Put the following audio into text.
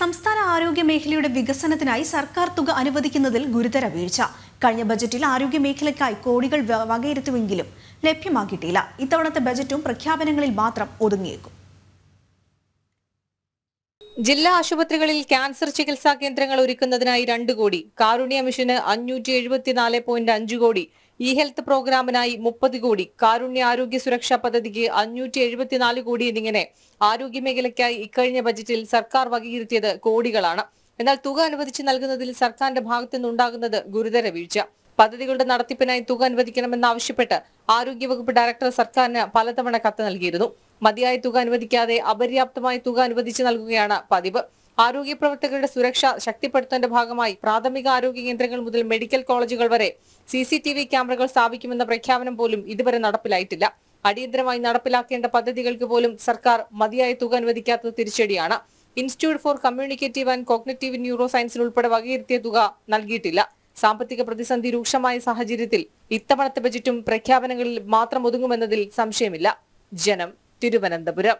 സംസ്ഥാന ആരോഗ്യ മേഖലയുടെ വികസനത്തിനായി സർക്കാർ തുക അനുവദിക്കുന്നതിൽ ഗുരുതര വീഴ്ച. കഴിഞ്ഞ ബജറ്റിൽ ആരോഗ്യ മേഖലയ്ക്കായി കോടികൾ വകയിരുത്തുമെങ്കിലും ലഭ്യമാക്കിയിട്ടില്ല. ഇത്തവണത്തെ ബജറ്റും പ്രഖ്യാപനങ്ങളിൽ മാത്രം ഒതുങ്ങിയേക്കും. ജില്ലാ ആശുപത്രികളിൽ ക്യാൻസർ ചികിത്സാ കേന്ദ്രങ്ങൾ ഒരുക്കുന്നതിനായി 2 കോടി, കാരുണ്യ മിഷന് 574.5 കോടി, ഇ ഹെൽത്ത് പ്രോഗ്രാമിനായി 30 കോടി, കാരുണ്യ ആരോഗ്യ സുരക്ഷാ പദ്ധതിക്ക് 574 കോടി എന്നിങ്ങനെ ആരോഗ്യ മേഖലയ്ക്കായി ഇക്കഴിഞ്ഞ ബജറ്റിൽ സർക്കാർ വകയിരുത്തിയത് കോടികളാണ്. എന്നാൽ തുക അനുവദിച്ചു നൽകുന്നതിൽ സർക്കാരിന്റെ ഭാഗത്തുനിന്നുണ്ടാകുന്നത് ഗുരുതര വീഴ്ച. പദ്ധതികളുടെ നടത്തിപ്പിനായി തുക അനുവദിക്കണമെന്നാവശ്യപ്പെട്ട് ആരോഗ്യവകുപ്പ് ഡയറക്ടർ സർക്കാരിന് പലതവണ കത്ത് നൽകിയിരുന്നു. മതിയായ തുക അനുവദിക്കാതെ അപര്യാപ്തമായ തുക അനുവദിച്ചു നൽകുകയാണ് പതിവ്. ആരോഗ്യ പ്രവർത്തകരുടെ സുരക്ഷ ശക്തിപ്പെടുത്തുന്നതിന്റെ ഭാഗമായി പ്രാഥമിക ആരോഗ്യ കേന്ദ്രങ്ങൾ മുതൽ മെഡിക്കൽ കോളേജുകൾ വരെ CCTV ക്യാമറകൾ സ്ഥാപിക്കുമെന്ന പ്രഖ്യാപനം പോലും ഇതുവരെ നടപ്പിലായിട്ടില്ല. അടിയന്തരമായി നടപ്പിലാക്കേണ്ട പദ്ധതികൾക്ക് പോലും സർക്കാർ മതിയായ തുക അനുവദിക്കാത്തത് തിരിച്ചടിയാണ്. Institute for communicative and cognitive neuro സയൻസിന് ഉൾപ്പെടെ വകയിരുത്തിയ തുക നൽകിയിട്ടില്ല. സാമ്പത്തിക പ്രതിസന്ധി രൂക്ഷമായ സാഹചര്യത്തിൽ ഇത്തവണത്തെ ബജറ്റും പ്രഖ്യാപനങ്ങളിൽ മാത്രം ഒതുങ്ങുമെന്നതിൽ സംശയമില്ല. ജനം, തിരുവനന്തപുരം.